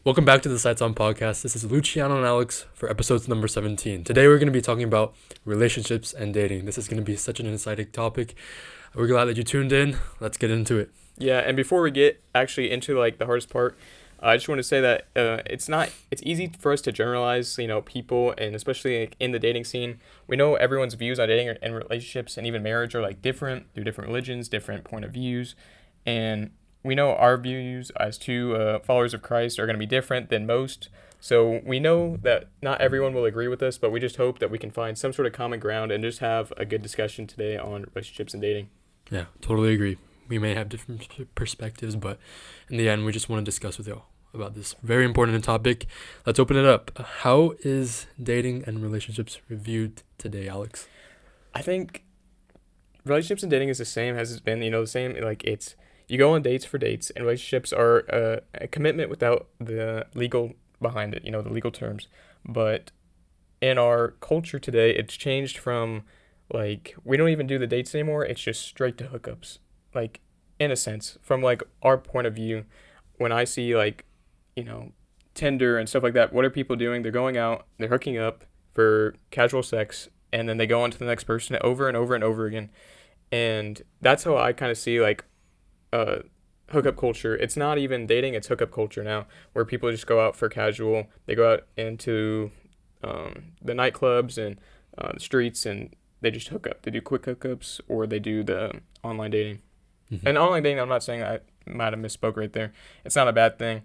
Welcome back to the Sights On podcast. This is Luchiano and Alex for episode number 17. Today we're going to be talking about relationships and dating. This is going to be such an exciting topic. We're glad that you tuned in. Let's get into it. Yeah, and before we get actually into the hardest part, I just want to say that it's easy for us to generalize, people, and especially in the dating scene. We know everyone's views on dating and relationships and even marriage are different through different religions, different point of views, and we know our views as two followers of Christ are going to be different than most. So we know that not everyone will agree with us, but we just hope that we can find some sort of common ground and just have a good discussion today on relationships and dating. Yeah, totally agree. We may have different perspectives, but in the end, we just want to discuss with you all about this very important topic. Let's open it up. How is dating and relationships reviewed today, Alex? I think relationships and dating is the same as it's been, the same, it's, you go on dates for dates, and relationships are a commitment without the legal behind it, the legal terms. But in our culture today, it's changed from, we don't even do the dates anymore. It's just straight to hookups. In a sense, from, our point of view, when I see, Tinder and stuff like that, what are people doing? They're going out, they're hooking up for casual sex, and then they go on to the next person over and over and over again. And that's how I kind of see, hookup culture. It's not even dating, it's hookup culture now, where people just go out for casual. They go out into the nightclubs and the streets, and they just hook up. They do quick hookups, or they do the online dating. Mm-hmm. And online dating, I'm not saying, I might have misspoke right there. It's not a bad thing.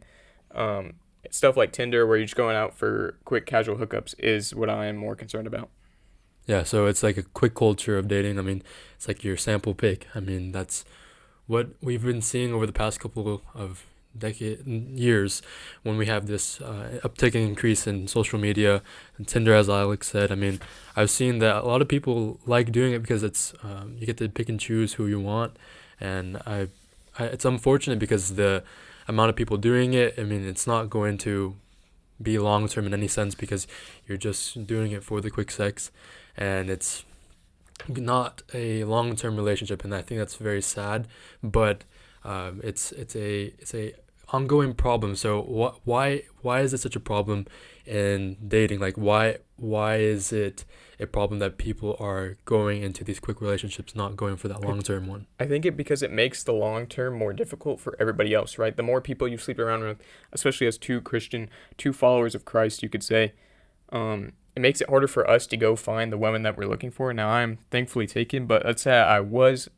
Stuff like Tinder, where you're just going out for quick casual hookups, is what I am more concerned about. Yeah, so it's like a quick culture of dating. I mean, it's like your sample pick. I mean, that's what we've been seeing over the past couple of years when we have this uptick and increase in social media and Tinder, as Alex said. I mean, I've seen that a lot of people like doing it because it's you get to pick and choose who you want, and it's unfortunate because the amount of people doing it, I mean, it's not going to be long term in any sense because you're just doing it for the quick sex, and it's not a long-term relationship, and I think that's very sad. But it's a ongoing problem. So why is it such a problem in dating? Why is it a problem that people are going into these quick relationships, not going for that long-term one? I think because it makes the long-term more difficult for everybody else, right? The more people you sleep around with, especially as two followers of Christ, you could say, it makes it harder for us to go find the women that we're looking for. Now, I'm thankfully taken, but let's say I was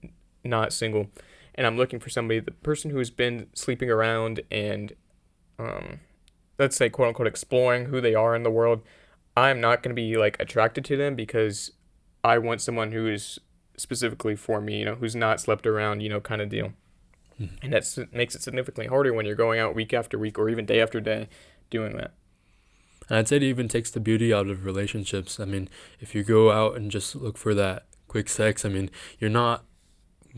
not single, and I'm looking for somebody, the person who's been sleeping around and, let's say, quote unquote, exploring who they are in the world. I'm not going to be attracted to them because I want someone who is specifically for me, who's not slept around, kind of deal. Mm-hmm. And that makes it significantly harder when you're going out week after week or even day after day doing that. And I'd say it even takes the beauty out of relationships. I mean, if you go out and just look for that quick sex, I mean, you're not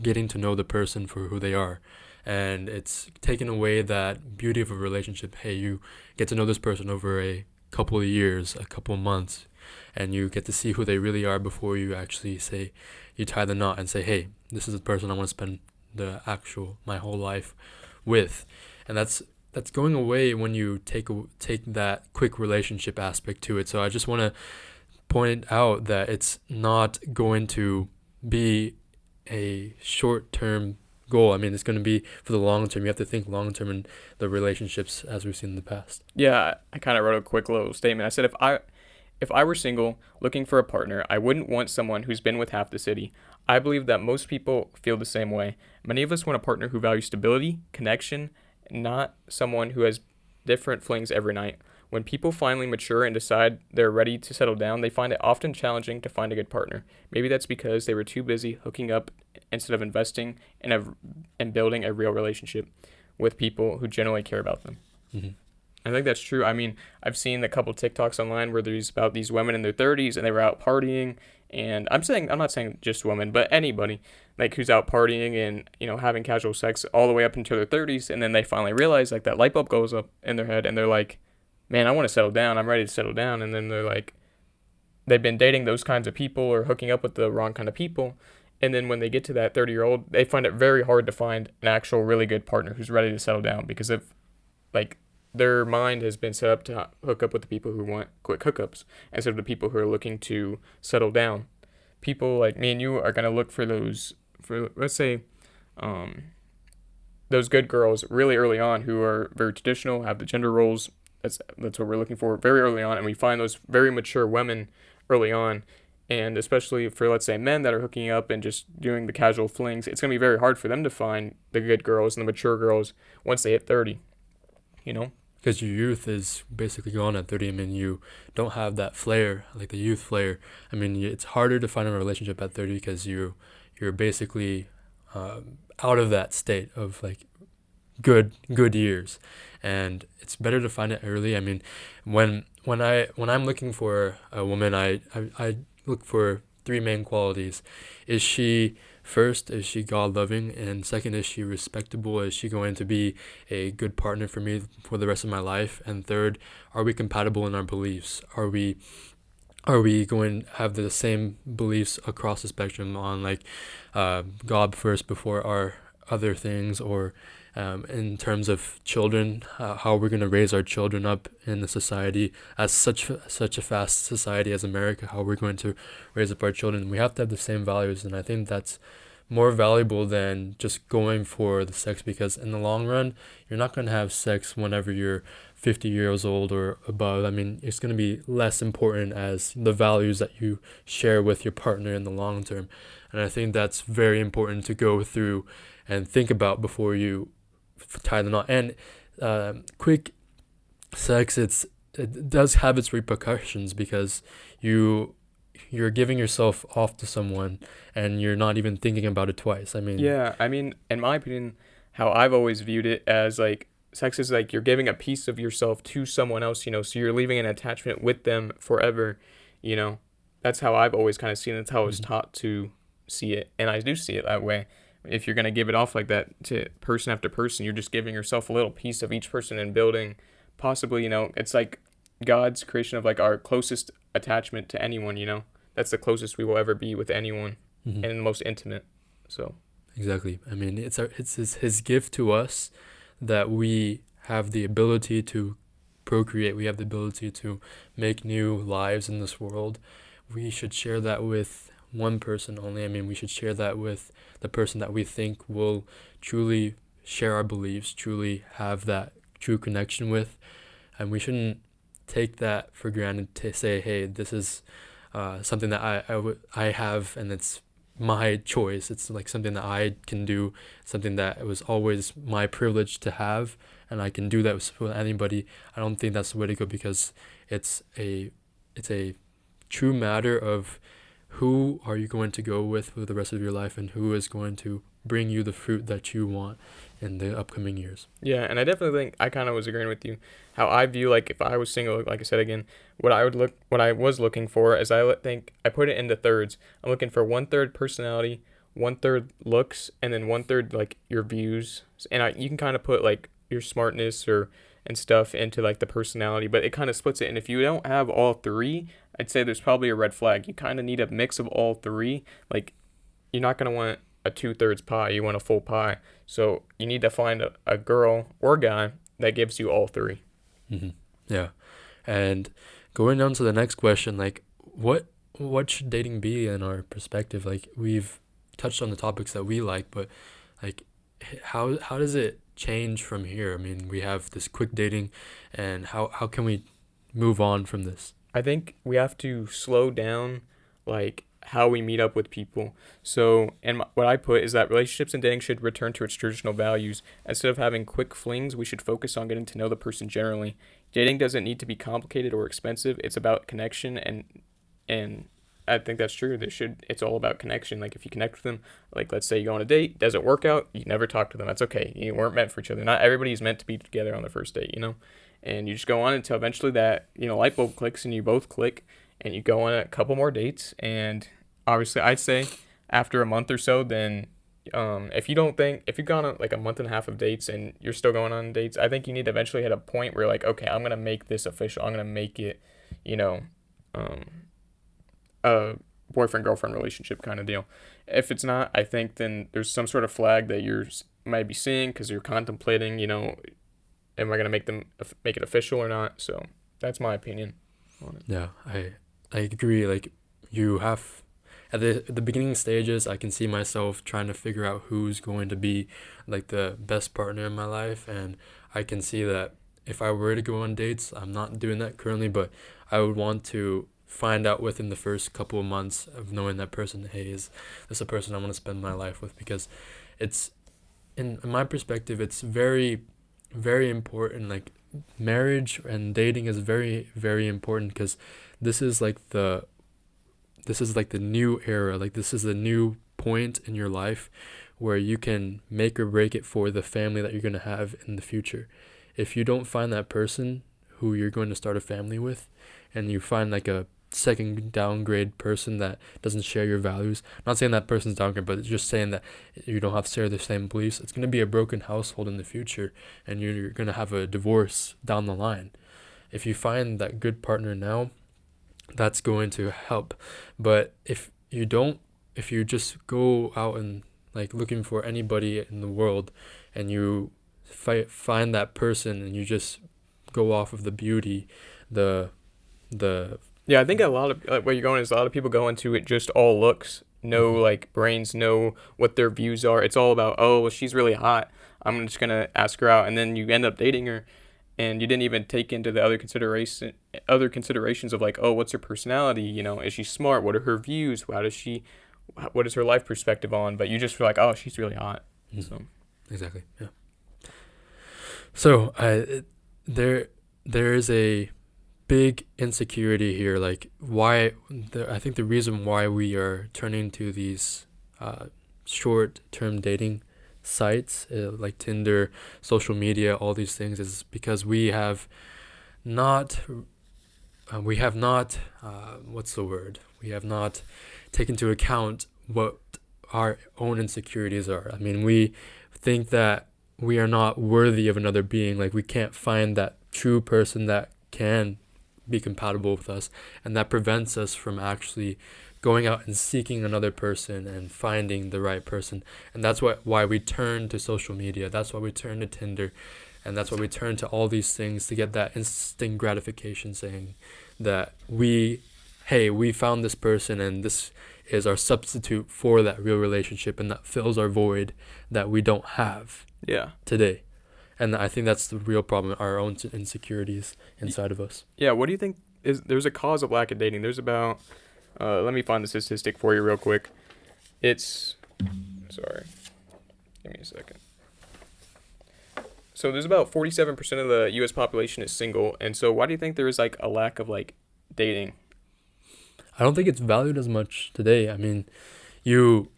getting to know the person for who they are. And it's taken away that beauty of a relationship. Hey, you get to know this person over a couple of years, a couple of months, and you get to see who they really are before you actually say, you tie the knot and say, hey, this is the person I want to spend my whole life with. And that's going away when you take that quick relationship aspect to it. So I just want to point out that it's not going to be a short-term goal. I mean, it's going to be for the long term. You have to think long term in the relationships as we've seen in the past. Yeah, I kind of wrote a quick little statement. I said if I were single looking for a partner, I wouldn't want someone who's been with half the city. I believe that most people feel the same way. Many of us want a partner who values stability, connection, not someone who has different flings every night. When people finally mature and decide they're ready to settle down, they find it often challenging to find a good partner. Maybe that's because they were too busy hooking up instead of investing in building a real relationship with people who genuinely care about them. Mm-hmm. I think that's true. I mean, I've seen a couple TikToks online where there's about these women in their 30s and they were out partying. And I'm not saying just women, but anybody who's out partying and, having casual sex all the way up until their 30s. And then they finally realize that light bulb goes up in their head and they're like, man, I want to settle down. I'm ready to settle down. And then they're like, they've been dating those kinds of people or hooking up with the wrong kind of people. And then when they get to that 30-year-old, they find it very hard to find an actual really good partner who's ready to settle down because if their mind has been set up to hook up with the people who want quick hookups instead of the people who are looking to settle down. People like me and you are gonna look for those, for let's say, um, those good girls really early on who are very traditional, have the gender roles. That's what we're looking for very early on, and we find those very mature women early on. And especially for, let's say, men that are hooking up and just doing the casual flings, it's gonna be very hard for them to find the good girls and the mature girls once they hit 30. You know? Because your youth is basically gone at 30. I mean, you don't have that flair, like the youth flair. I mean, it's harder to find a relationship at 30 because you're basically out of that state of like good years, and it's better to find it early. I mean, when I'm looking for a woman, I look for three main qualities. Is she First, is she God loving, and second, is she respectable? Is she going to be a good partner for me for the rest of my life? And third, are we compatible in our beliefs? Are we going to have the same beliefs across the spectrum on like God first before our other things, or in terms of children, how we're going to raise our children up in the society as such a fast society as America, how we're going to raise up our children. We have to have the same values, and I think that's more valuable than just going for the sex, because in the long run, you're not going to have sex whenever you're 50 years old or above. I mean, it's going to be less important as the values that you share with your partner in the long term. And I think that's very important to go through and think about before you tie the knot. And quick sex, it does have its repercussions, because you're giving yourself off to someone and you're not even thinking about it twice. I mean, Yeah, I mean, in my opinion, how I've always viewed it as like sex is like you're giving a piece of yourself to someone else, so you're leaving an attachment with them forever, you know. That's how I've always kind of seen it. That's how I was mhm, taught to see it, and I do see it that way. If you're gonna give it off like that to person after person, you're just giving yourself a little piece of each person and building, possibly, it's like God's creation of like our closest attachment to anyone, That's the closest we will ever be with anyone mhm, and the most intimate. So exactly. I mean, it's his gift to us that we have the ability to procreate. We have the ability to make new lives in this world. We should share that with one person only. I mean, we should share that with the person that we think will truly share our beliefs, truly have that true connection with. And we shouldn't take that for granted to say, hey, this is something that I have, and it's my choice. It's like something that I can do, something that it was always my privilege to have, and I can do that with anybody. I don't think that's the way to go, because it's a true matter of who are you going to go with for the rest of your life, and who is going to bring you the fruit that you want in the upcoming years. yeah, and I definitely think I kind of was agreeing with you. How I view like if I was single, like I said again, what I was looking for is think I put it into thirds. I'm looking for 1/3 personality, 1/3 looks, and then 1/3 like your views. And you can kind of put like your smartness or and stuff into like the personality, but it kind of splits it. And if you don't have all three, I'd say there's probably a red flag. You kind of need a mix of all three. Like you're not gonna want a 2/3 pie. You want a full pie. So you need to find a girl or guy that gives you all three. hmm Yeah. And going on to the next question, like what should dating be in our perspective? Like, we've touched on the topics that we like, but like how does it change from here? I mean, we have this quick dating, and how can we move on from this? I think we have to slow down, like how we meet up with people. So, and what I put is that relationships and dating should return to its traditional values. Instead of having quick flings, we should focus on getting to know the person generally. Dating doesn't need to be complicated or expensive. It's about connection, and I think that's true. It's all about connection. Like if you connect with them, like let's say you go on a date, doesn't work out, you never talk to them. That's okay. You weren't meant for each other. Not everybody is meant to be together on the first date. And you just go on until eventually that light bulb clicks and you both click, and you go on a couple more dates. And obviously, I'd say after a month or so, then if you've gone on like a month and a half of dates and you're still going on dates, I think you need to eventually hit a point where you're like, okay, I'm gonna make this official. I'm gonna make it, you know, um, a boyfriend girlfriend relationship kind of deal. If it's not, I think then there's some sort of flag that you're might be seeing because you're contemplating, am I gonna make it official or not? So that's my opinion on it. Yeah, I agree. Like you have at the beginning stages, I can see myself trying to figure out who's going to be like the best partner in my life, and I can see that if I were to go on dates, I'm not doing that currently, but I would want to find out within the first couple of months of knowing that person, hey, is this a person I want to spend my life with? Because it's in my perspective, it's very, very important. Like marriage and dating is very, very important because this is like the this is like the new era. Like this is the new point in your life where you can make or break it for the family that you're going to have in the future. If you don't find that person who you're going to start a family with, and you find like a second downgrade person that doesn't share your values, not saying that person's downgrade, but just saying that you don't have to share the same beliefs, it's going to be a broken household in the future, and you're going to have a divorce down the line. If you find that good partner now, that's going to help. But if you just go out and like looking for anybody in the world, and you find that person, and you just go off of the beauty, the the Yeah, I think a lot of where you're going is a lot of people go into it just all looks, no Mhm. like brains, know what their views are. It's all about, oh, well, she's really hot. I'm just gonna ask her out, and then you end up dating her, and you didn't even take into the other considerations of like, oh, what's her personality? Is she smart? What are her views? What is her life perspective on? But you just feel like, oh, she's really hot. Mhm. So Exactly. Yeah. So there is a big insecurity here. Like I think the reason why we are turning to these uh, short-term dating sites like Tinder, social media, all these things is because not we have not what's the word? We have not taken into account what our own insecurities are. I mean, we think that we are not worthy of another being. Like we can't find that true person that can be compatible with us, and that prevents us from actually going out and seeking another person and finding the right person. And that's why we turn to social media. That's why we turn to Tinder, and that's why we turn to all these things to get that instant gratification, saying that we found this person, and this is our substitute for that real relationship, and that fills our void that we don't have yeah, today. And I think that's the real problem, our own insecurities inside of us. yeah. What do you think there's a cause of lack of dating? There's about let me find the statistic for you real quick. It's sorry, give me a second. So there's about 47% of the U.S. population is single, and so why do you think there is like a lack of like dating? I don't think it's valued as much today. I mean, you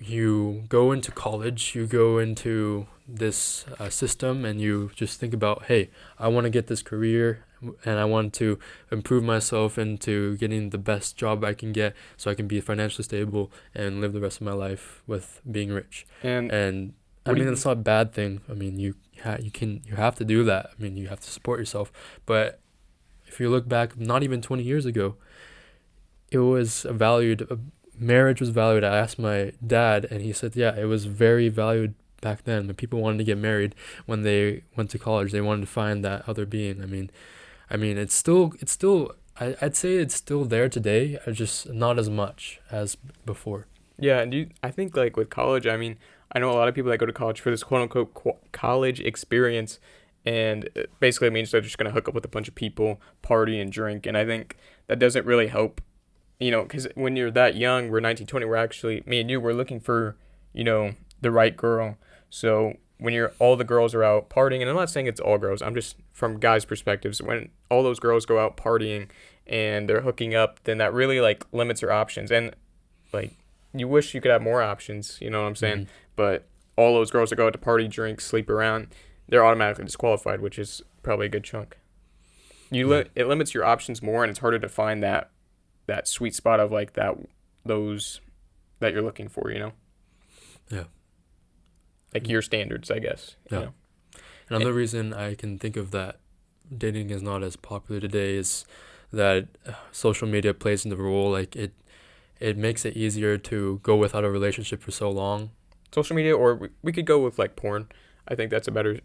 you go into college, you go into this system, and you just think about, hey, I want to get this career, and I want to improve myself into getting the best job I can get, so I can be financially stable and live the rest of my life with being rich. And And I what do mean, you it's think? not a bad thing. I mean, you have to do that. I mean, you have to support yourself. But if you look back, not even 20 years ago, it was valued. Marriage was valued. I asked my dad, and he said, yeah, it was very valued back then. When people wanted to get married when they went to college, they wanted to find that other being. I mean, I'd say it's still there today, just not as much as before. Yeah, and I think like with college, I mean, I know a lot of people that go to college for this quote unquote college experience, and it basically means they're just gonna hook up with a bunch of people, party and drink, and I think that doesn't really help, because when you're that young, we're 19, 20, we're actually me and you, we're looking for, the right girl. So when all the girls are out partying, and I'm not saying it's all girls, I'm just from guys' perspectives. When all those girls go out partying and they're hooking up, then that really like limits your options, and like you wish you could have more options, you know what I'm saying? Hmm. But all those girls that go out to party, drink, sleep around, they're automatically disqualified, which is probably a good chunk. Yeah. It limits your options more, and it's harder to find that sweet spot of like those that you're looking for, Yeah. like your standards, I guess. Yeah. Another reason I can think of that dating is not as popular today is that social media plays into the role. Like it makes it easier to go without a relationship for so long. Social media, or we could go with like porn. I think that's a better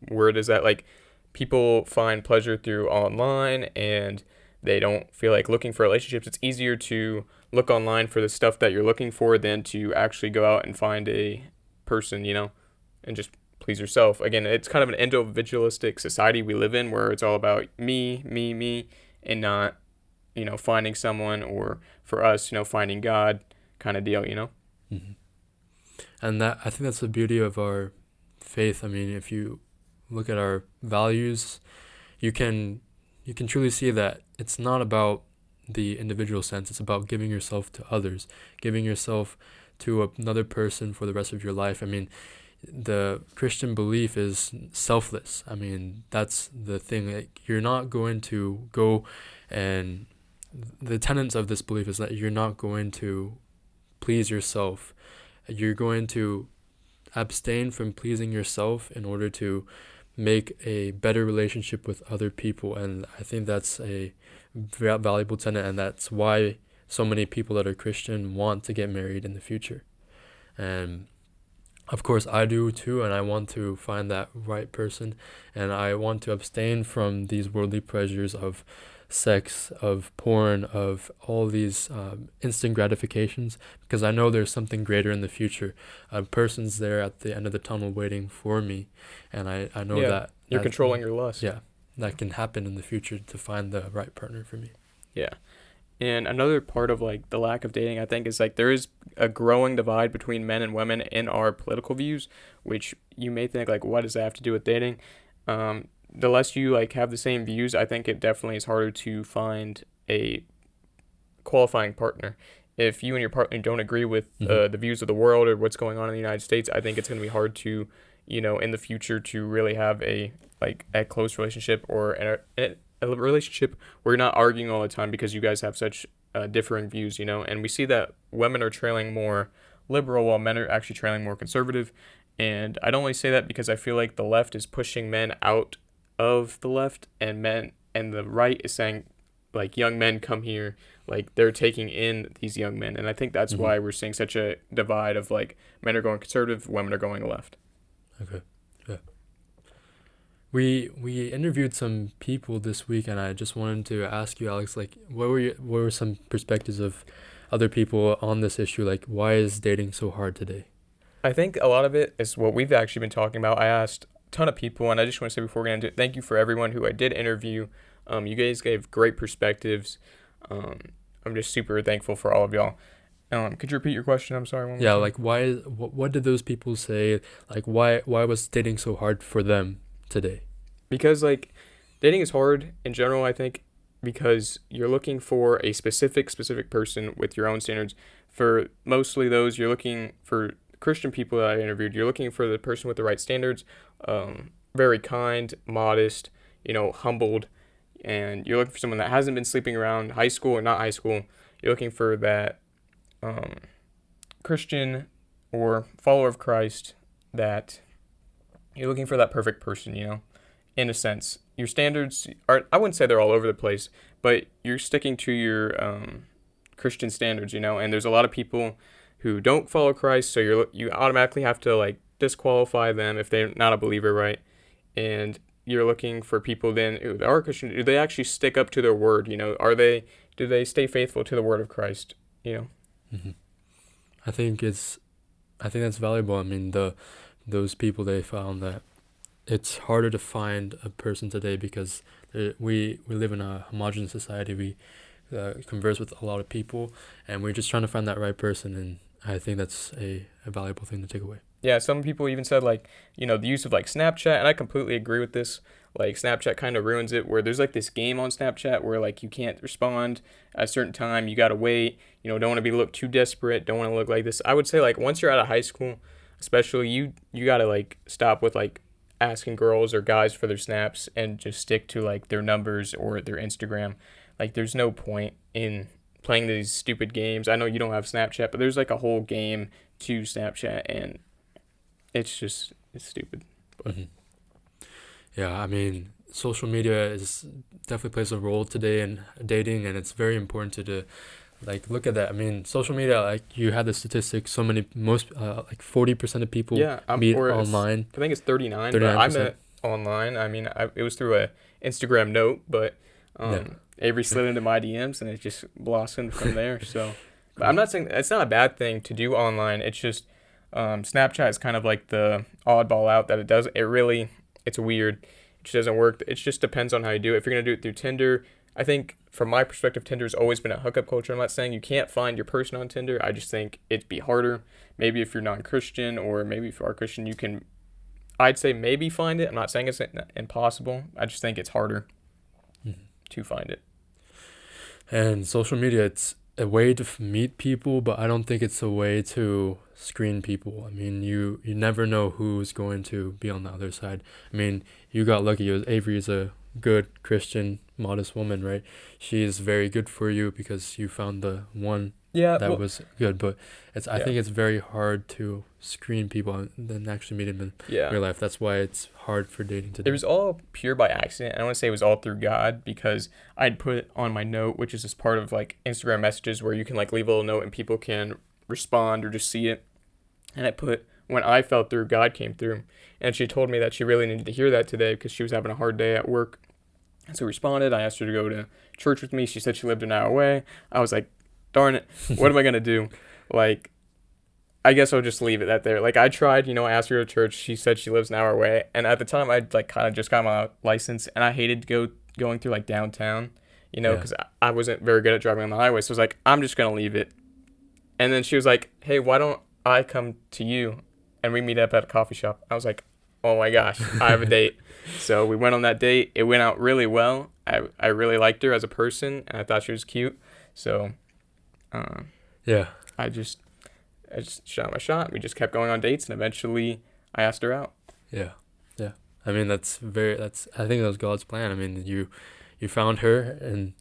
word, is that like people find pleasure through online and they don't feel like looking for relationships. It's easier to look online for the stuff that you're looking for than to actually go out and find a person, and just please yourself. Again, it's kind of an individualistic society we live in where it's all about me, me, me, and not, finding someone, or for us, finding God kind of deal. Hmm. And that, I think that's the beauty of our faith. I mean, if you look at our values, you can truly see that it's not about the individual sense. It's about giving yourself to others, giving yourself to another person for the rest of your life. I mean, the Christian belief is selfless. I mean, that's the thing. Like, you're not going to go, and the tenets of this belief is that you're not going to please yourself. You're going to abstain from pleasing yourself in order to make a better relationship with other people. And I think that's a very valuable tenet, and that's why so many people that are Christian want to get married in the future. And of course I do too, and I want to find that right person, and I want to abstain from these worldly pleasures of sex, of porn, of all these instant gratifications, because I know there's something greater in the future. A person's there at the end of the tunnel waiting for me, and I know Yeah, you're that controlling your lust. yeah, that can happen in the future to find the right partner for me. Yeah. And another part of like the lack of dating, I think, is like there is a growing divide between men and women in our political views, which you may think like, what does that have to do with dating? The less you like have the same views, I think it definitely is harder to find a qualifying partner. If you and your partner don't agree with Hmm. the views of the world or what's going on in the United States, I think it's going to be hard to, in the future to really have a close relationship, or a relationship where you're not arguing all the time because you guys have such differing views. And we see that women are trailing more liberal while men are actually trailing more conservative. And I don't only say that because I feel like the left is pushing men out of the left, and the right is saying like young men come here, like they're taking in these young men. And I think that's Hmm. why we're seeing such a divide of like men are going conservative, women are going left. Okay. Yeah. We interviewed some people this week, and I just wanted to ask you, Alex, like, what were some perspectives of other people on this issue? Like, why is dating so hard today? I think a lot of it is what we've actually been talking about. I asked a ton of people, and I just want to say before we get into it, thank you for everyone who I did interview. You guys gave great perspectives. Um, I'm just super thankful for all of y'all. Could you repeat your question? I'm sorry, one more Yeah, time. like, what did those people say? Like, why was dating so hard for them today? Because like dating is hard in general, I think, because you're looking for a specific person with your own standards. For mostly those, you're looking for Christian people that I interviewed, you're looking for the person with the right standards, very kind, modest, humbled, and you're looking for someone that hasn't been sleeping around, high school or not high school. You're looking for that um, Christian or follower of Christ, that you're looking for that perfect person, in a sense. Your standards are, I wouldn't say they're all over the place, but you're sticking to your Christian standards, and there's a lot of people who don't follow Christ, so you automatically have to like disqualify them if they're not a believer, right? And you're looking for people then who are Christian. Do they actually stick up to their word? Do they stay faithful to the word of Christ? Hmm. I think it's I think that's valuable. I mean, those people, they found that it's harder to find a person today because we live in a homogenous society. We converse with a lot of people, and we're just trying to find that right person. And I think that's a valuable thing to take away. Yeah, some people even said like, the use of like Snapchat, and I completely agree with this. Like Snapchat kind of ruins it, where there's like this game on Snapchat where like you can't respond at a certain time, you gotta wait, don't want to be look too desperate, don't want to look like this. I would say like once you're out of high school, especially you gotta like stop with like asking girls or guys for their snaps and just stick to like their numbers or their Instagram. Like there's no point in playing these stupid games. I know you don't have Snapchat, but there's like a whole game to Snapchat, and it's stupid. But Hmm. Yeah, I mean, social media is definitely plays a role today in dating, and it's very important to Like, look at that. I mean, social media, like, you had the statistics, like 40% of people Yeah, meet or online, I think it's 39, but I 39%. met online. I mean, it was through a Instagram note, but Yeah. Avery slid into my DMs and it just blossomed from there. So, but I'm Cool. not saying it's not a bad thing to do online. It's just Snapchat is kind of like the oddball out that it's weird. It just doesn't work. It just depends on how you do it. If you're gonna do it through Tinder, I think from my perspective, Tinder's always been a hookup culture. I'm not saying you can't find your person on Tinder. I just think it'd be harder. Maybe if you're non-Christian, or maybe if you are Christian, you can. I'd say maybe find it. I'm not saying it's impossible. I just think it's harder Mhm. to find it. And social media, it's a way to meet people, but I don't think it's a way to screen people. I mean, you never know who's going to be on the other side. I mean, you got lucky. Avery is a good Christian, modest woman, right? She is very good for you because you found the one Yeah, that well, was good. But I yeah, think it's very hard to screen people and then actually meet them in yeah. real life. That's why it's hard for dating It today. was all pure by accident. I want to say it was all through God because I'd put on my note, which is just part of like Instagram messages where you can like leave a little note and people can respond or just see it. And I put when I fell through, God came through. And she told me that she really needed to hear that today because she was having a hard day at work. And so I responded. I asked her to go to church with me. She said she lived an hour away. I was like, darn it, what am I going to do? Like, I guess I'll just leave it at there. Like, I tried, I asked her to church. She said she lives an hour away. And at the time, I'd like kind of just got my license and I hated going through like downtown, Yeah. because I wasn't very good at driving on the highway. So I was like, I'm just going to leave it. And then she was like, hey, why don't I come to you and we meet up at a coffee shop? I was like, oh my gosh, I have a date. So we went on that date. It went out really well. I really liked her as a person and I thought she was cute. So uh, Yeah. I just I just shot my shot. We just kept going on dates and eventually I asked her out. Yeah. Yeah. I mean, I think that was God's plan. I mean, you found her, and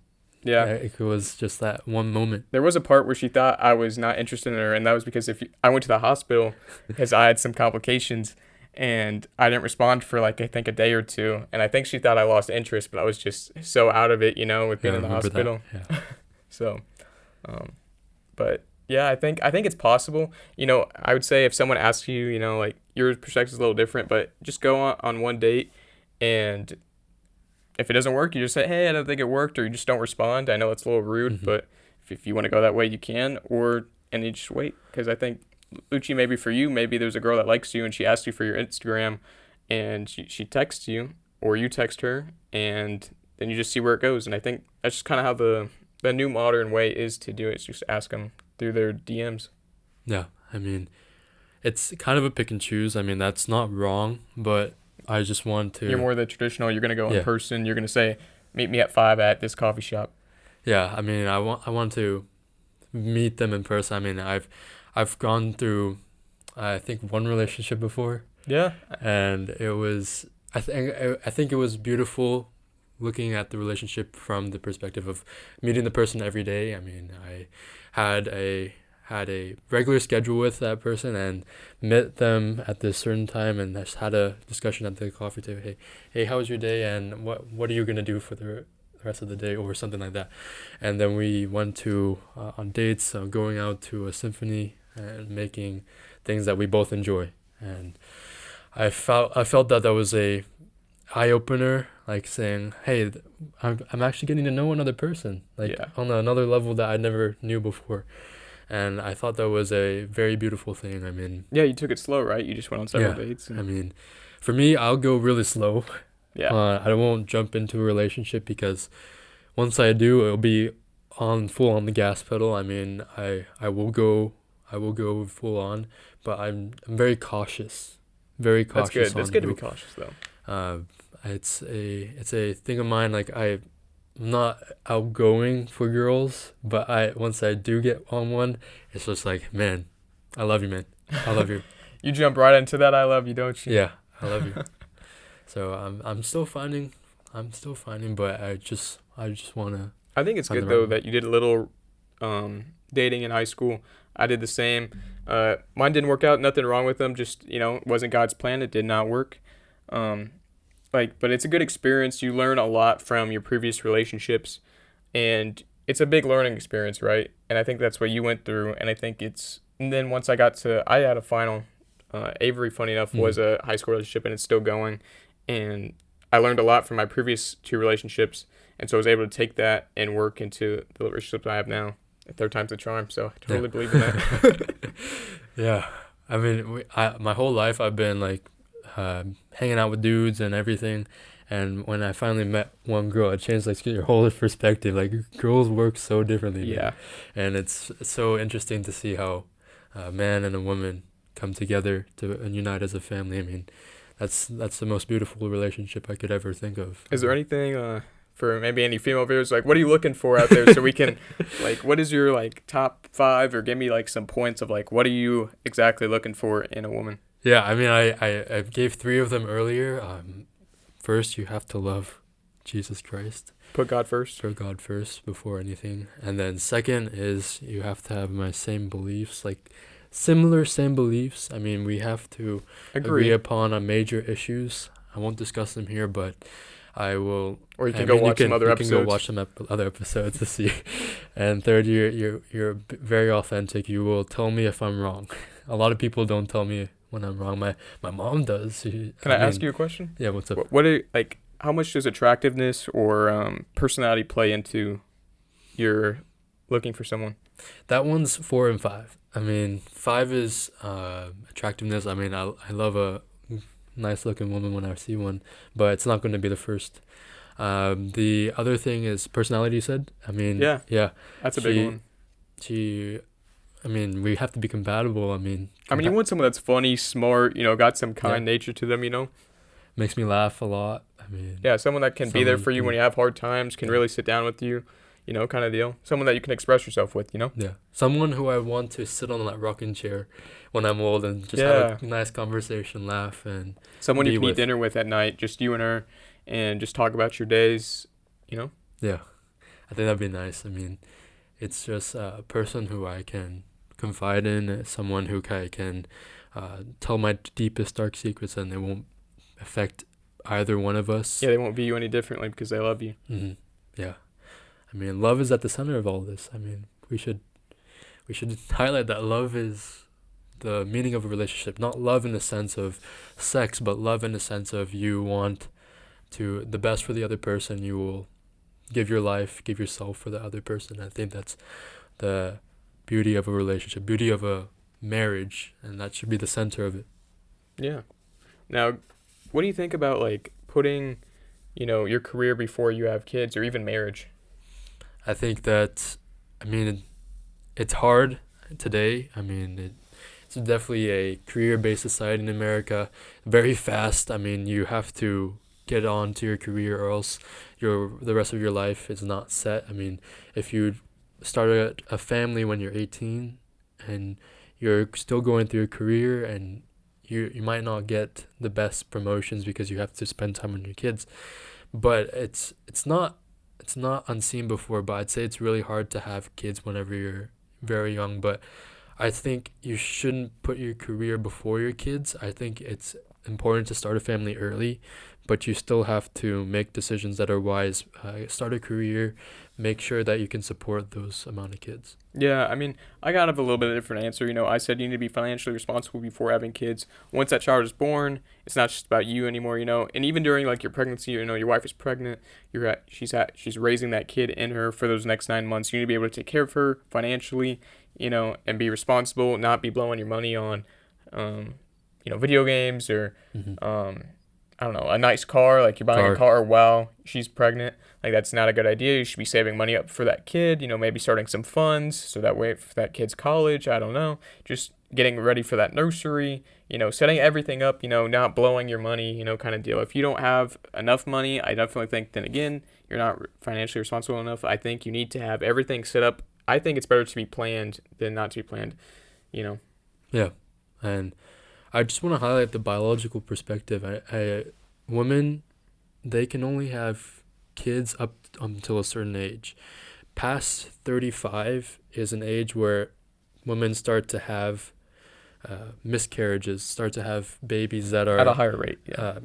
Yeah. it was just that one moment. There was a part where she thought I was not interested in her, and that was because I went to the hospital because I had some complications, and I didn't respond for like I think a day or two, and I think she thought I lost interest, but I was just so out of it, with Yeah, being I in the remember that. hospital. Yeah. So, um, but yeah, I think it's possible. I would say if someone asks you, like your perspective is a little different, but just go on one date, and if it doesn't work, you just say, hey, I don't think it worked, or you just don't respond. I know it's a little rude, Hmm. but if you want to go that way, you can, and you just wait. Because I think, Lucci, maybe for you, maybe there's a girl that likes you and she asks you for your Instagram and she texts you, or you text her, and then you just see where it goes. And I think that's just kind of how the new modern way is to do it, is just ask them through their DMs. Yeah. I mean, it's kind of a pick and choose. I mean, that's not wrong, but I just want You're to. more the traditional, you're going to go in Yeah. person, you're going to say, meet me at 5 at this coffee shop. Yeah. I mean, I want to meet them in person. I mean, I've gone through, I think, one relationship before, Yeah. and it was I think it was beautiful looking at the relationship from the perspective of meeting the person every day. I mean, I had a regular schedule with that person and met them at this certain time and just had a discussion at the coffee table. Hey, how was your day, and what are you gonna do for the rest of the day, or something like that. And then we went to on dates, going out to a symphony and making things that we both enjoy. And I felt that was a eye opener, like saying, "Hey, I'm actually getting to know another person, like Yeah. on another level that I never knew before." And I thought that was a very beautiful thing. I mean, Yeah, you took it slow, right? You just went on several yeah, dates I and mean, for me, I'll go really slow. yeah. I won't jump into a relationship because once I do, it'll be on full on the gas pedal. I mean, I will go full on, but I'm very That's cautious good. That's on good to be who. cautious though. Uh, it's a thing of mine. Like, I'm not outgoing for girls, but I once I do get on one, it's just like, man, I love you, man. I love you. You jump right into that I love you, don't you? Yeah, I love you. So I'm still finding, but I just wanna I think it's find the good right though one. that you did a little dating in high school. I did the same. Mine didn't work out. Nothing wrong with them. Just it wasn't God's plan. It did not work. Um, but it's a good experience. You learn a lot from your previous relationships, and it's a big learning experience, right? And I think that's what you went through. And I think and then once I had a final, Avery, funny enough, Mm. was a high school relationship and it's still going. And I learned a lot from my previous two relationships. And so I was able to take that and work into the relationships I have now. Third time's the charm. So I Yeah. totally believe in that. Yeah. I mean, my whole life I've been like hanging out with dudes and everything. And when I finally met one girl, it changed like your whole perspective. Like girls work so differently, man. Yeah. And it's so interesting to see how a man and a woman come together to and unite as a family. I mean, that's the most beautiful relationship I could ever think of. Is there anything for maybe any female viewers, like what are you looking for out there so we can like what is your like top 5 or give me like some points of like what are you exactly looking for in a woman? Yeah, I mean, I gave 3 of them earlier. First, you have to love Jesus Christ. Put God first. Put God first before anything. And then second is you have to have my same beliefs, like same beliefs. I mean, we have to agree upon on major issues. I won't discuss them here, but I will. Or you can I go mean, watch some other episodes. You can go watch some other episodes to see. And third, you're very authentic. You will tell me if I'm wrong. A lot of people don't tell me when I'm wrong. My mom does. Can I ask you a question? Yeah, what's up? What are like? How much does attractiveness or personality play into your looking for someone? That one's 4 and 5. I mean, 5 is attractiveness. I mean, I love a nice looking woman when I see one, but it's not going to be the first. The other thing is personality. You said. I mean, yeah, that's a big one. I mean, we have to be compatible. I mean, you want someone that's funny, smart, got some kind nature to them, Makes me laugh a lot. I mean, yeah, someone that can be there for you when you have hard times, can really sit down with you, kind of deal. Someone that you can express yourself with. Yeah, someone who I want to sit on that rocking chair when I'm old and just have a nice conversation, laugh, and someone you can eat dinner with at night, just you and her, and just talk about your days. Yeah, I think that'd be nice. I mean, it's just a person who I can confide in, someone who I can tell my deepest dark secrets, and they won't affect either one of us. Yeah, they won't view you any differently because they love you. Mm-hmm. Yeah, I mean, love is at the center of all this. I mean, we should highlight that love is the meaning of a relationship. Not love in the sense of sex, but love in the sense of you want the best for the other person. You will give your life, give yourself for the other person. I think that's the beauty of a relationship, beauty of a marriage, and that should be the center of it. Yeah. Now, what do you think about like putting, your career before you have kids or even marriage? I think that, I mean, it's hard today. I mean, it's definitely a career-based society in America. Very fast. I mean, you have to get on to your career or else the rest of your life is not set. I mean, if you start a family when you're 18 and you're still going through your career and you might not get the best promotions because you have to spend time on your kids. But it's not unseen before, but I'd say it's really hard to have kids whenever you're very young. But I think you shouldn't put your career before your kids. I think it's important to start a family early, but you still have to make decisions that are wise. Start a career, make sure that you can support those amount of kids. Yeah, I mean, I got a little bit of a different answer. I said you need to be financially responsible before having kids. Once that child is born, it's not just about you anymore, And even during like your pregnancy, your wife is pregnant, she's raising that kid in her for those next 9 months. You need to be able to take care of her financially, and be responsible, not be blowing your money on, video games or, I don't know, a nice car, like you're buying a car while she's pregnant. Like, that's not a good idea. You should be saving money up for that kid, maybe starting some funds so that way for that kid's college, I don't know, just getting ready for that nursery, setting everything up, not blowing your money, kind of deal. If you don't have enough money, I definitely think then again, you're not financially responsible enough. I think you need to have everything set up. I think it's better to be planned than not to be planned, Yeah, and I just want to highlight the biological perspective. Women, they can only have kids up until a certain age. Past 35 is an age where women start to have miscarriages, start to have babies that are at a higher rate. Yeah.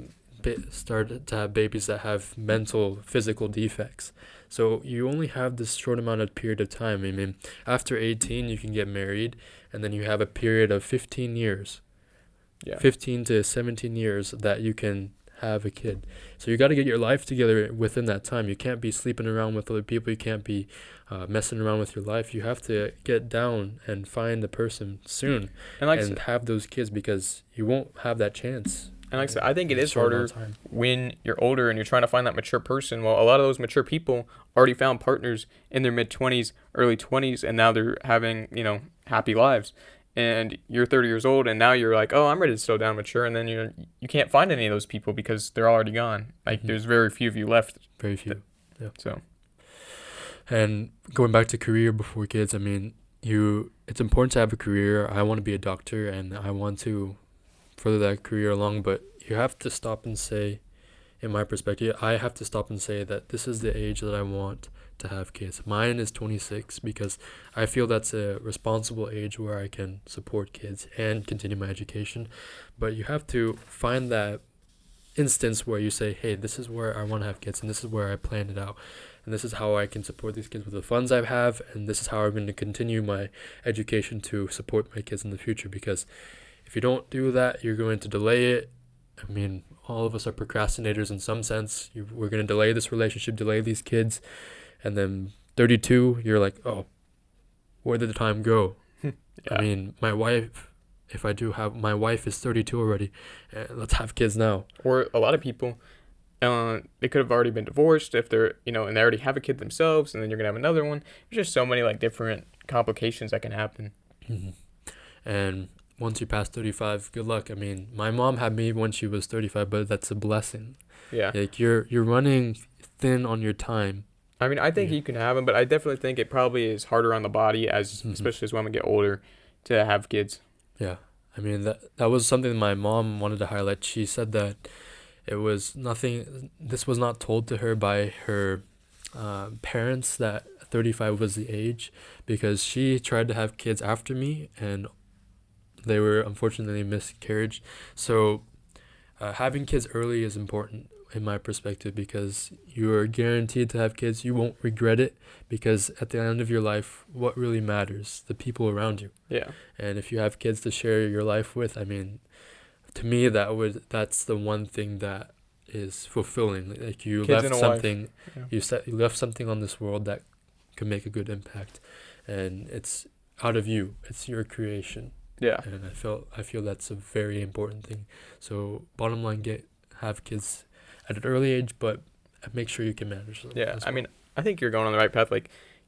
start to have babies that have mental, physical defects. So you only have this short amount of period of time. I mean, after 18, you can get married, and then you have a period of 15 years, Yeah. 15 to 17 years that you can have a kid. So you got to get your life together within that time. You can't be sleeping around with other people. You can't be messing around with your life. You have to get down and find the person soon And like I and said, have those kids, because you won't have that chance. I think it in a is short amount harder of time. when you're older and you're trying to find that mature person. Well, a lot of those mature people already found partners in their mid 20s, early 20s, and now they're having, happy lives. And you're 30 years old, and now you're like, oh, I'm ready to slow down, mature, and then you can't find any of those people because they're already gone. Like, Mhm. there's very few of you left. Very few. Yeah. So, And going back to career before kids, I mean, it's important to have a career. I want to be a doctor and I want to further that career along, but you have to stop and say, in my perspective, I have to stop and say that this is the age that I want to have kids. Mine is 26 because I feel that's a responsible age where I can support kids and continue my education. But you have to find that instance where you say, hey, this is where I want to have kids and this is where I planned it out. And this is how I can support these kids with the funds I have. And this is how I'm going to continue my education to support my kids in the future. Because if you don't do that, you're going to delay it. I mean, all of us are procrastinators in some sense. We're going to delay this relationship, delay these kids. And then 32, you're like, oh, where did the time go? yeah. I mean, my wife is 32 already. Let's have kids now. Or a lot of people, they could have already been divorced if they're, and they already have a kid themselves, and then you're going to have another one. There's just so many, different complications that can happen. Mm-hmm. And once you pass 35, good luck. I mean, my mom had me when she was 35, but that's a blessing. Yeah. Like, you're running thin on your time. I mean, I think you can have them, but I definitely think it probably is harder on the body, especially as women get older, to have kids. Yeah. I mean, that was something my mom wanted to highlight. She said that this was not told to her by her parents that 35 was the age, because she tried to have kids after me and they were unfortunately miscarriage. So having kids early is important in my perspective, because you're guaranteed to have kids. You won't regret it, because at the end of your life, what really matters? The people around you. Yeah. And if you have kids to share your life with, I mean, to me, that's the one thing that is fulfilling. Like, you Kids left and a something, wife. you left something on this world that could make a good impact, and it's out of you. It's your creation. Yeah. And I feel that's a very important thing. So bottom line, have kids at an early age, but make sure you can manage them. Yeah. as I well. mean, I think you're going on the right path.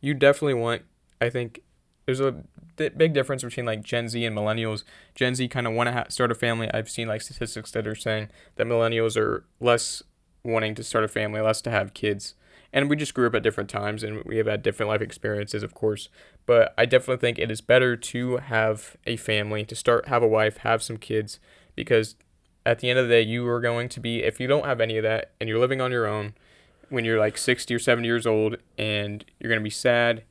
You definitely want. I think there's a big difference between Gen Z and millennials. Gen Z kind of want to start a family. I've seen statistics that are saying that millennials are less wanting to start a family, less to have kids. And we just grew up at different times, and we have had different life experiences, of course. But I definitely think it is better to have a family, to have a wife, have some kids, because at the end of the day, you are going to be, if you don't have any of that and you're living on your own when you're 60 or 70 years old, and you're going to be sad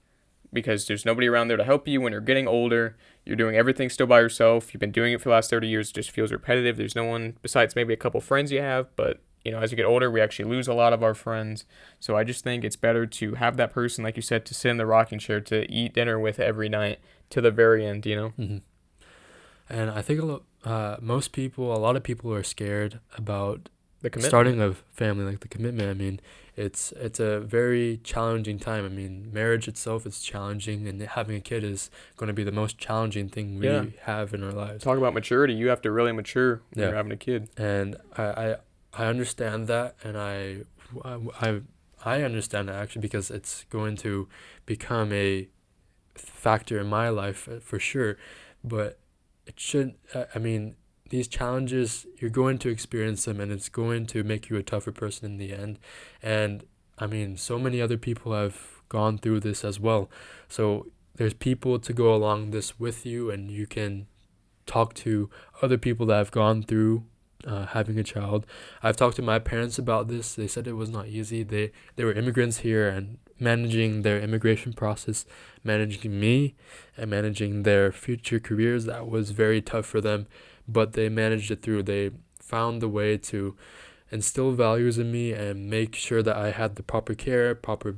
because there's nobody around there to help you when you're getting older. You're doing everything still by yourself. You've been doing it for the last 30 years. It just feels repetitive. There's no one besides maybe a couple friends you have, but as you get older, we actually lose a lot of our friends. So I just think it's better to have that person, like you said, to sit in the rocking chair, to eat dinner with every night to the very end, Mm-hmm. And I think a lot of people are scared about the commitment. starting a family, the commitment. I mean, it's a very challenging time. I mean, marriage itself is challenging, and having a kid is going to be the most challenging thing we have in our lives. Talk about maturity. You have to really mature when you're having a kid. And I understand that, and I understand that actually, because it's going to become a factor in my life for sure. But it should, I mean, these challenges, you're going to experience them, and it's going to make you a tougher person in the end. And I mean, so many other people have gone through this as well. So there's people to go along this with you, and you can talk to other people that have gone through having a child. I've talked to my parents about this. They said it was not easy. They were immigrants here, and managing their immigration process, managing me, and managing their future careers, that was very tough for them. But they managed it through. They found the way to instill values in me and make sure that I had the proper care, proper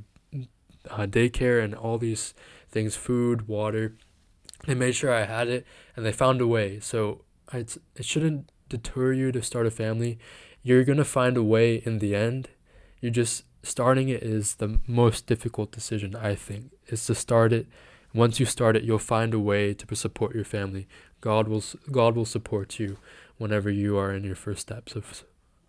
daycare, and all these things, food, water. They made sure I had it, and they found a way. So it shouldn't deter you to start a family. You're gonna find a way in the end. You just starting it is the most difficult decision, I think, is to start it. Once you start it, you'll find a way to support your family. God will support you whenever you are in your first steps of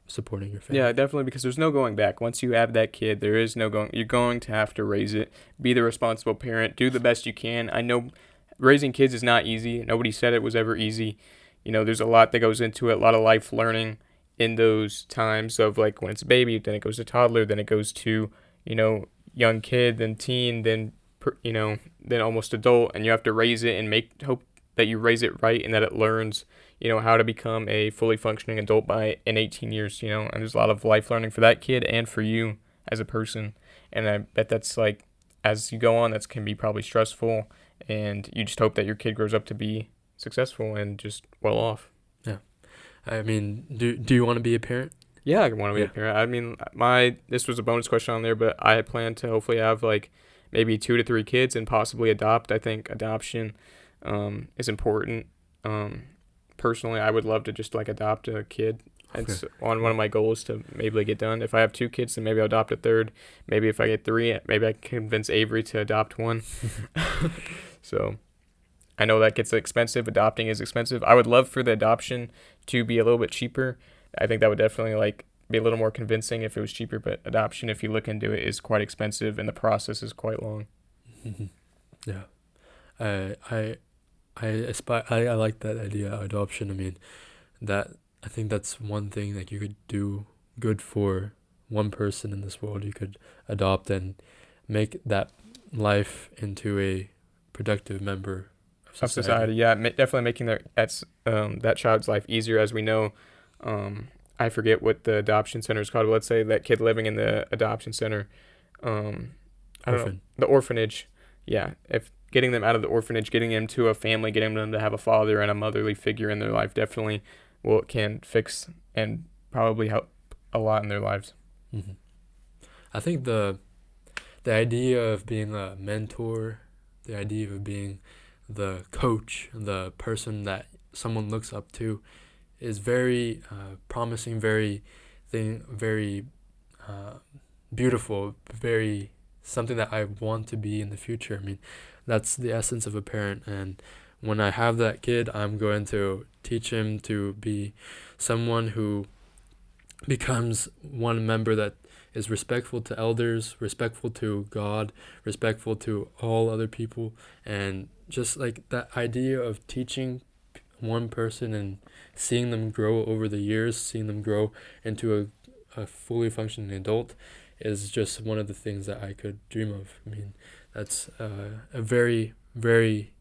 supporting your family. Yeah, definitely, because there's no going back. Once you have that kid, there is no going. You're going to have to raise it. Be the responsible parent. Do the best you can. I know raising kids is not easy. Nobody said it was ever easy. There's a lot that goes into it. A lot of life learning in those times of like when it's a baby, then it goes to toddler, then it goes to young kid, then teen, then almost adult, and you have to raise it and hope that you raise it right and that it learns how to become a fully functioning adult in 18 years, and there's a lot of life learning for that kid and for you as a person. And I bet that's like, as you go on, that's can be probably stressful, and you just hope that your kid grows up to be successful and just well off. Yeah. I mean, do you want to be a parent? Yeah, I want to be a parent. I mean, this was a bonus question on there, but I plan to hopefully have like maybe 2 to 3 kids and possibly adopt. I think adoption is important. Personally, I would love to just like adopt a kid. It's on one of my goals to maybe get done. If I have 2 kids, then maybe I'll adopt a third. Maybe if I get 3, maybe I can convince Avery to adopt one. So I know that gets expensive. Adopting is expensive. I would love for the adoption to be a little bit cheaper. I think that would definitely like be a little more convincing if it was cheaper. But adoption, if you look into it, is quite expensive, and the process is quite long. Yeah. I like that idea of adoption. I mean, I think that's one thing that you could do good for one person in this world. You could adopt and make that life into a productive member of society. Yeah, definitely making that child's life easier. As we know, I forget what the adoption center is called, but let's say that kid living in the adoption center, I don't know, the orphanage. Yeah, if getting them out of the orphanage, getting them to a family, getting them to have a father and a motherly figure in their life definitely can fix and probably help a lot in their lives. Mm-hmm. I think the idea of being a mentor, the idea of being the coach, the person that someone looks up to, is very promising, very beautiful, very something that I want to be in the future. I mean, that's the essence of a parent, and when I have that kid, I'm going to teach him to be someone who becomes one member that is respectful to elders, respectful to God, respectful to all other people, and just like that idea of teaching one person and seeing them grow over the years, seeing them grow into a fully functioning adult is just one of the things that I could dream of. I mean, that's a very, very,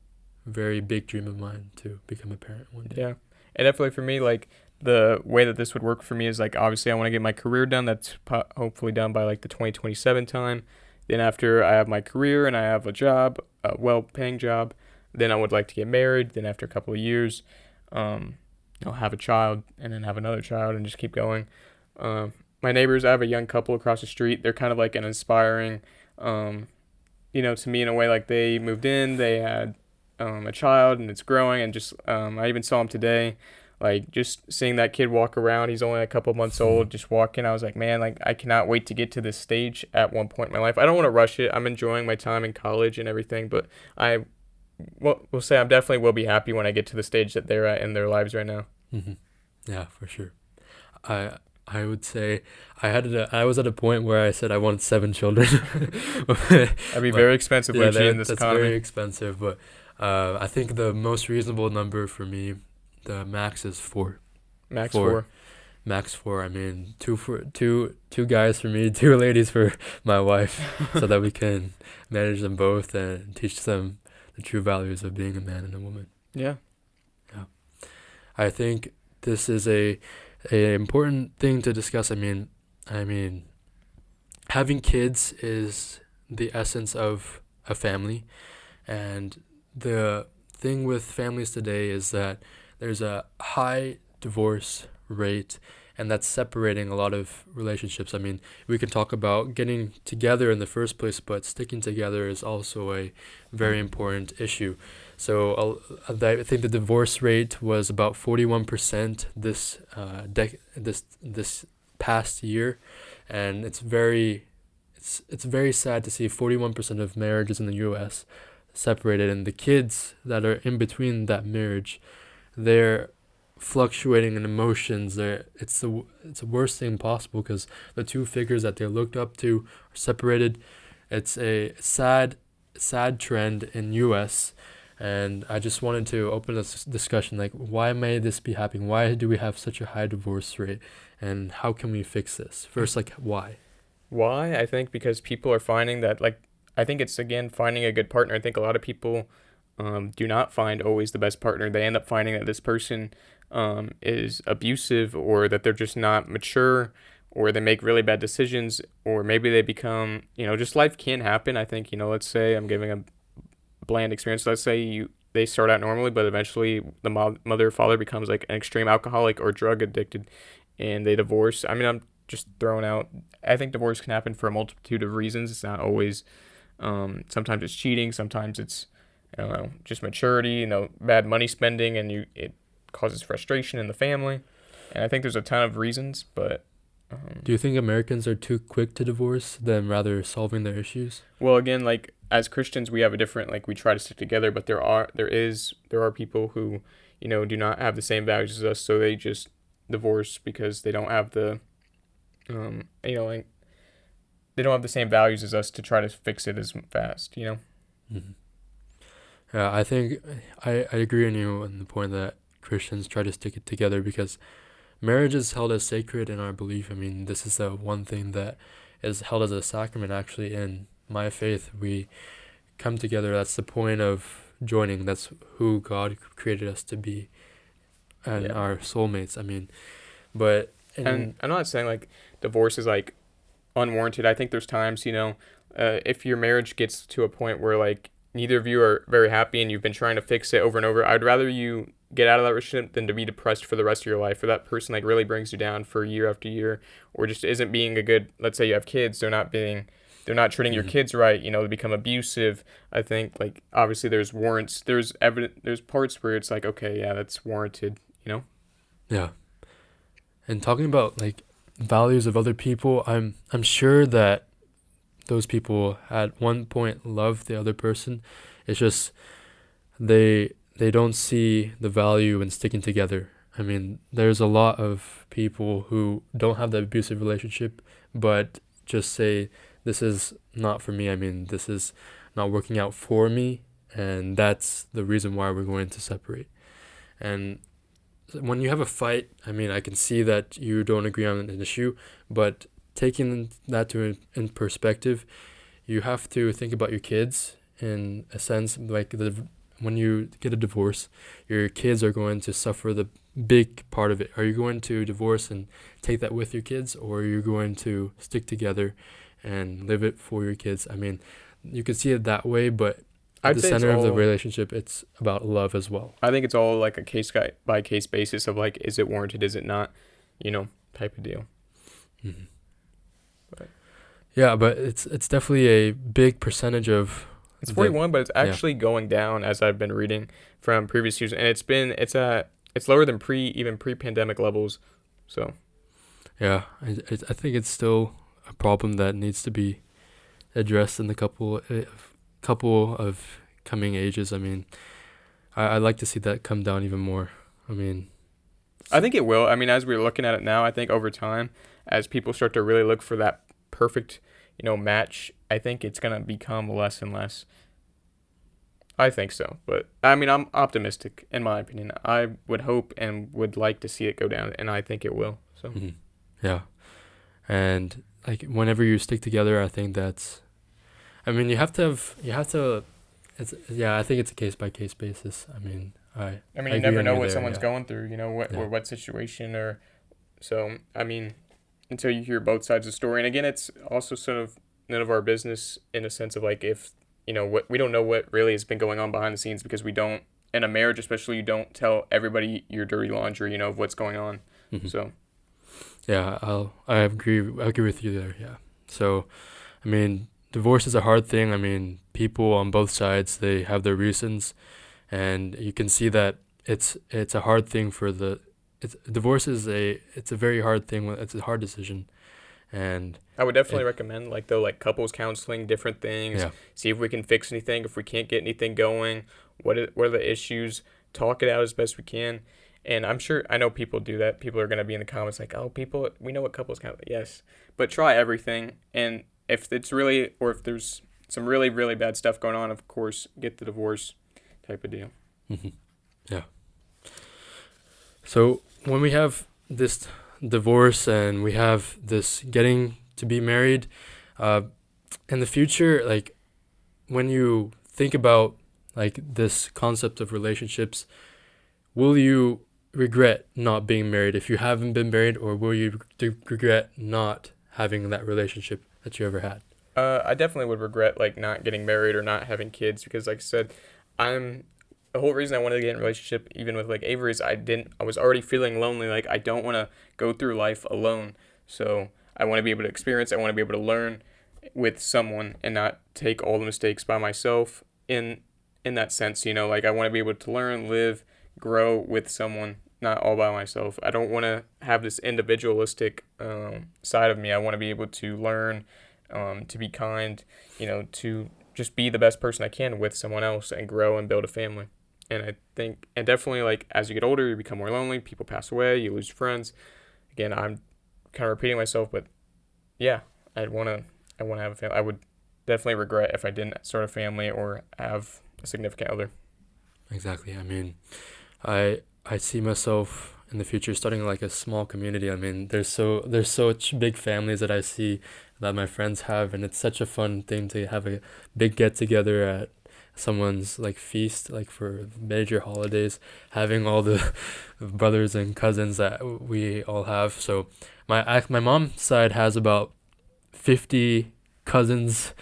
very big dream of mine to become a parent one day. Yeah, and definitely for me, like the way that this would work for me is like obviously I want to get my career done. That's hopefully done by like the 2027 time. Then after I have my career and I have a job, a well-paying job, then I would like to get married. Then after a couple of years, I'll have a child and then have another child and just keep going. My neighbors, I have a young couple across the street. They're kind of like an inspiring, to me in a way. Like they moved in, they had a child, and it's growing. And just I even saw him today. Like just seeing that kid walk around. He's only a couple months old, just walking. I was like, man, like I cannot wait to get to this stage at one point in my life. I don't want to rush it. I'm enjoying my time in college and everything, but we'll say I definitely will be happy when I get to the stage that they're at in their lives right now. Mm-hmm. Yeah, for sure. I would say I was at a point where I said I wanted 7 children. That'd be very expensive, Luchi, in this economy. That's very expensive, but I think the most reasonable number for me, the max is 4. Max 4. Max 4. I mean, two guys for me, 2 ladies for my wife, so that we can manage them both and teach them the true values of being a man and a woman. Yeah. Yeah. I think this is a important thing to discuss. I mean, having kids is the essence of a family, and the thing with families today is that there's a high divorce rate, and that's separating a lot of relationships. I mean, we can talk about getting together in the first place, but sticking together is also a very important issue. So I think the divorce rate was about 41% this past year, and it's very sad to see 41% of marriages in the U.S. separated, and the kids that are in between that marriage, they're fluctuating in emotions. It's the worst thing possible because the two figures that they looked up to are separated. It's a sad trend in U.S. And I just wanted to open this discussion, like, why may this be happening? Why do we have such a high divorce rate, and how can we fix this? First, like, why? Why? I think because people are finding that, like, I think it's, again, finding a good partner. I think a lot of people do not find always the best partner. They end up finding that this person is abusive, or that they're just not mature, or they make really bad decisions, or maybe they become, just life can happen. I think, let's say I'm giving a bland experience. Let's say they start out normally, but eventually the mother or father becomes like an extreme alcoholic or drug addicted, and they divorce. I mean, I'm just throwing out. I think divorce can happen for a multitude of reasons. It's not always. Sometimes it's cheating. Sometimes it's, I don't know, just maturity. Bad money spending, and it causes frustration in the family. And I think there's a ton of reasons, but. Do you think Americans are too quick to divorce than rather solving their issues? Well, again, like, as Christians, we have a different, like, we try to stick together, but there are people who, do not have the same values as us, so they just divorce because they don't have the, like, they don't have the same values as us to try to fix it as fast. Mm-hmm. Yeah, I think I agree on you on the point that Christians try to stick it together because marriage is held as sacred in our belief. I mean, this is the one thing that is held as a sacrament, actually, in my faith. We come together. That's the point of joining. That's who God created us to be, and our soulmates. I mean, but... And I'm not saying, like, divorce is, like, unwarranted. I think there's times, if your marriage gets to a point where, like, neither of you are very happy and you've been trying to fix it over and over, I'd rather you get out of that relationship than to be depressed for the rest of your life, or that person, like, really brings you down for year after year, or just isn't being a good, let's say you have kids, they're not treating your kids right, they become abusive. I think, like, obviously there's parts where it's like, okay, yeah, that's warranted. Yeah. And talking about, like, values of other people, I'm sure that those people at one point loved the other person. It's just they don't see the value in sticking together. I mean, there's a lot of people who don't have that abusive relationship, but just say, this is not for me. I mean, this is not working out for me, and that's the reason why we're going to separate. And when you have a fight, I mean, I can see that you don't agree on an issue, but taking that in perspective, you have to think about your kids in a sense. Like, when you get a divorce, your kids are going to suffer the big part of it. Are you going to divorce and take that with your kids, or are you going to stick together and live it for your kids? I mean, you could see it that way, but at the center of the relationship, it's about love as well. I think it's all like a case by case basis of, like, is it warranted, is it not, type of deal. Mm-hmm. Yeah, but it's definitely a big percentage of. It's 41, but it's actually going down as I've been reading from previous years, and it's lower than pre-pandemic levels. So. Yeah, I think it's still a problem that needs to be addressed in the couple of coming ages. I mean, I'd like to see that come down even more. I mean, I think it will. I mean, as we're looking at it now, I think over time, as people start to really look for that perfect, match, I think it's going to become less and less. I think so. But, I mean, I'm optimistic, in my opinion. I would hope and would like to see it go down, and I think it will. So. Mm-hmm. Yeah. And, like, whenever you stick together, I think that's... I mean, I think it's a case-by-case basis. I mean, you never know what someone's going through, or what situation, or... So, I mean, until you hear both sides of the story. And again, it's also sort of none of our business in a sense of, like, if, what we don't know what really has been going on behind the scenes, because we don't, in a marriage especially, you don't tell everybody your dirty laundry, of what's going on. Mm-hmm. So. Yeah, I agree with you there. Yeah. So, I mean, divorce is a hard thing. I mean, people on both sides, they have their reasons, and you can see that it's a hard thing for the it's divorce is a very hard thing. It's a hard decision, and I would definitely it recommend like though like couples counseling, different things. yeah. See if we can fix anything. If we can't get anything going, what are the issues? Talk it out as best we can. And I'm sure I know people do that. People are gonna be in the comments like, oh, people, we know what couples count. Yes, but try everything. And if it's really or if there's some really really bad stuff going on, of course, get the divorce type of deal. hmm Yeah. So when we have this divorce and we have this getting to be married, uh, in the future, like when you think about like this concept of relationships, will you regret not being married if you haven't been married, or will you regret not having that relationship that you ever had? I definitely would regret like not getting married or not having kids because, like I said, I'm the whole reason I wanted to get in a relationship, even with like Avery, is I was already feeling lonely. Like I don't want to go through life alone. So I want to be able to experience. I want to be able to learn with someone and not take all the mistakes by myself. In that sense, like I want to be able to learn, live, grow with someone, not all by myself. I don't want to have this individualistic side of me. I want to be able to learn, to be kind, to just be the best person I can with someone else and grow and build a family. And I think, and definitely like as you get older, you become more lonely. People pass away. You lose friends. Again, I'm kind of repeating myself, but yeah, I want to have a family. I would definitely regret if I didn't start a family or have a significant other. Exactly. I mean, I see myself in the future starting like a small community. I mean, there's such big families that I see that my friends have, and it's such a fun thing to have a big get together at someone's like feast, like for major holidays, having all the brothers and cousins that we all have. So my mom's side has about 50 cousins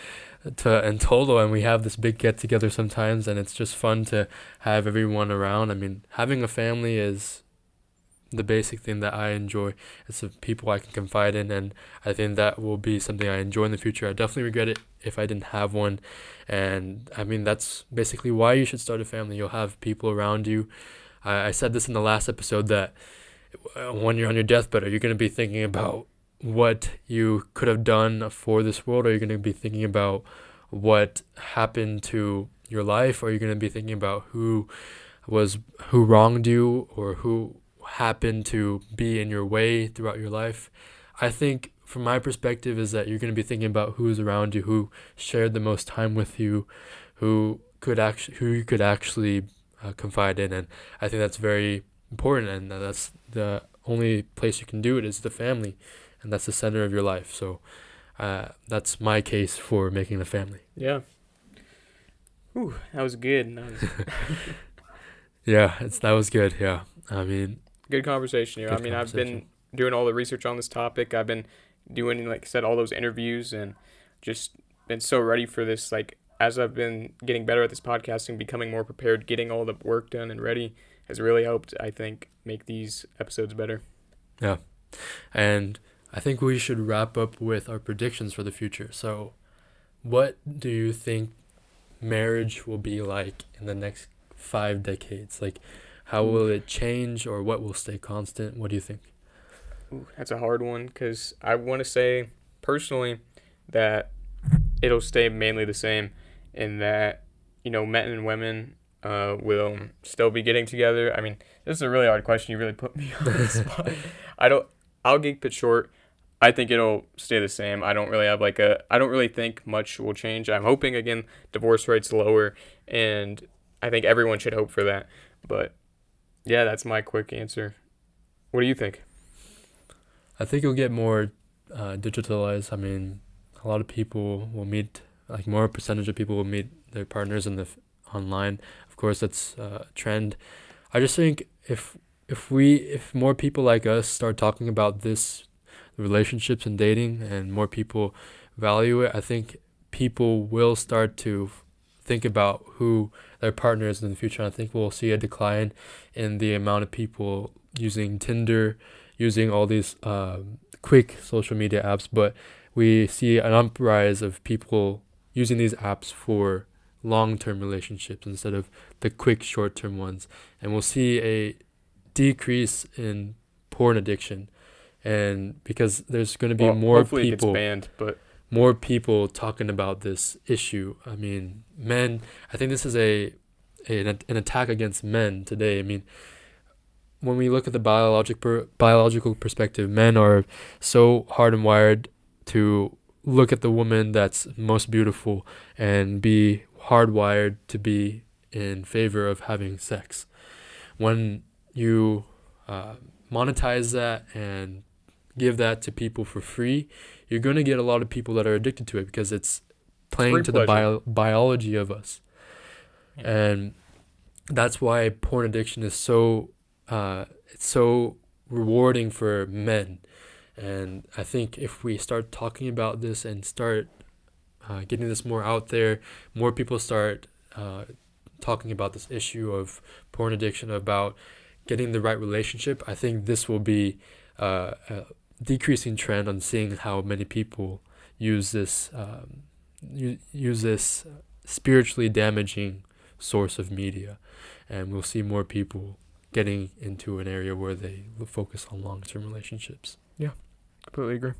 in total, and we have this big get together sometimes, and it's just fun to have everyone around. I mean, having a family is the basic thing that I enjoy. It's the people I can confide in, and I think that will be something I enjoy in the future. I definitely regret it if I didn't have one, and I mean that's basically why you should start a family. You'll have people around you. I said this in the last episode that when you're on your deathbed, are you going to be thinking about what you could have done for this world? Or are you going to be thinking about what happened to your life? Or are you going to be thinking about who wronged you, or who happened to be in your way throughout your life? I think from my perspective is that you're going to be thinking about who's around you, who shared the most time with you, who you could actually confide in, and I think that's very important, and that's the only place you can do it is the family, and that's the center of your life. So that's my case for making a family. Yeah. Ooh, that was good. That was Yeah, that was good. Yeah, I mean, good conversation here. I good mean, I've conversation. been doing all the research on this topic. I've been doing, like I said, all those interviews and just been so ready for this. Like, as I've been getting better at this podcasting, becoming more prepared, getting all the work done and ready has really helped, I think, make these episodes better. Yeah, and I think we should wrap up with our predictions for the future. So, what do you think marriage will be like in the next 5 decades? Like, how Ooh, will it change, or what will stay constant? What do you think? that's a hard one because I want to say personally that it'll stay mainly the same in that, men and women will still be getting together. I mean, this is a really hard question. You really put me on the spot. I don't, I'll keep it short. I think it'll stay the same. I don't really think much will change. I'm hoping, again, divorce rates lower, and I think everyone should hope for that. But yeah, that's my quick answer. What do you think? I think it'll get more digitalized. I mean, a lot of people will meet, like more percentage of people will meet their partners online. Of course, that's a trend. I just think if more people like us start talking about this relationships and dating, and more people value it, I think people will start to think about who their partner is in the future. I think we'll see a decline in the amount of people using Tinder, using all these quick social media apps, but we see an uprise of people using these apps for long-term relationships instead of the quick short-term ones. And we'll see a decrease in porn addiction, and because there's going to be Well, hopefully it gets banned, but more people talking about this issue. I mean, men, I think this is an attack against men today. I mean, when we look at the biological perspective, men are so hard and wired to look at the woman that's most beautiful and be hardwired to be in favor of having sex. When you monetize that and give that to people for free, you're going to get a lot of people that are addicted to it because it's playing free to pleasure. the biology of us. Yeah. And that's why porn addiction is it's so rewarding for men. And I think if we start talking about this and start getting this more out there, more people start talking about this issue of porn addiction, about getting the right relationship, I think this will be a decreasing trend on seeing how many people use this use this spiritually damaging source of media, and we'll see more people getting into an area where they will focus on long-term relationships. Completely agree.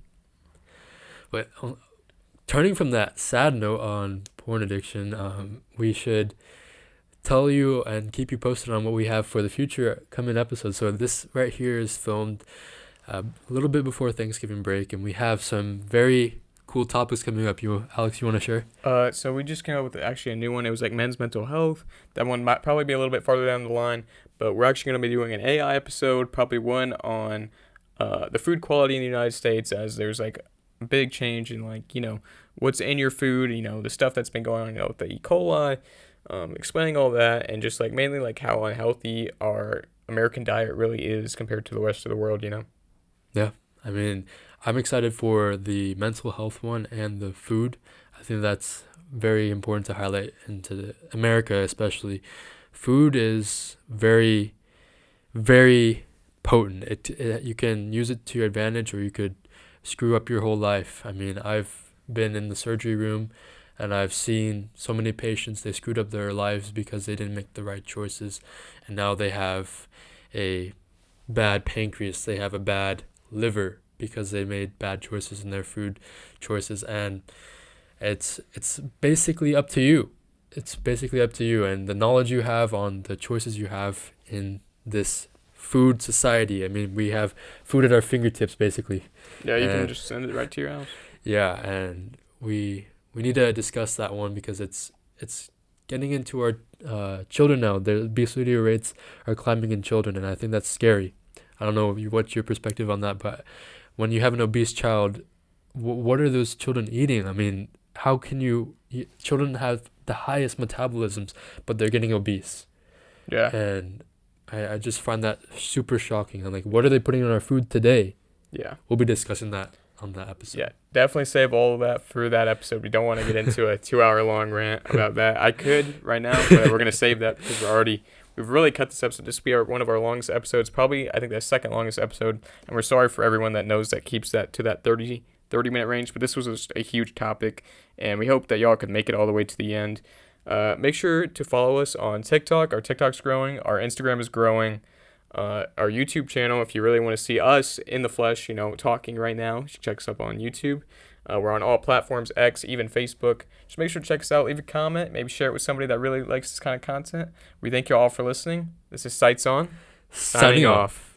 But turning from that sad note on porn addiction, we should tell you and keep you posted on what we have for the future coming episodes. So this right here is filmed a little bit before Thanksgiving break, and we have some very cool topics coming up. Alex, you want to share? So we just came up with actually a new one. It was like men's mental health. That one might probably be a little bit farther down the line, but we're actually going to be doing an AI episode, probably one on the food quality in the United States, as there's like a big change in like, what's in your food, the stuff that's been going on, with the E. coli, explaining all that, and just like mainly like how unhealthy our American diet really is compared to the rest of the world. Yeah, I mean, I'm excited for the mental health one and the food. I think that's very important to highlight into America, especially. Food is very, very potent. You can use it to your advantage, or you could screw up your whole life. I mean, I've been in the surgery room and I've seen so many patients, they screwed up their lives because they didn't make the right choices, and now they have a bad pancreas, they have a bad liver because they made bad choices in their food choices. And it's basically up to you. It's basically up to you and the knowledge you have on the choices you have in this food society. I mean, we have food at our fingertips, basically. Yeah, you can And just send it right to your house. yeah, and we need to discuss that one because it's getting into our children now. The obesity rates are climbing in children, and I think that's scary. I don't know what's your perspective on that, but when you have an obese child, what are those children eating? I mean, how can children have the highest metabolisms, but they're getting obese? Yeah. And I just find that super shocking. I'm like, what are they putting in our food today? Yeah. We'll be discussing that on that episode. Yeah, definitely save all of that for that episode. We don't want to get into a 2 hour long rant about that. I could right now, but we're going to save that because we've really cut this episode. This will be one of our longest episodes, probably, I think, the second longest episode. And we're sorry for everyone that knows that keeps that to that 30-minute range. But this was just a huge topic, and we hope that y'all could make it all the way to the end. Make sure to follow us on TikTok. Our TikTok's growing. Our Instagram is growing. Our YouTube channel, if you really want to see us in the flesh, talking right now, you should check us up on YouTube. We're on all platforms, X, even Facebook. Just make sure to check us out. Leave a comment. Maybe share it with somebody that really likes this kind of content. We thank you all for listening. This is Sights On. Signing off.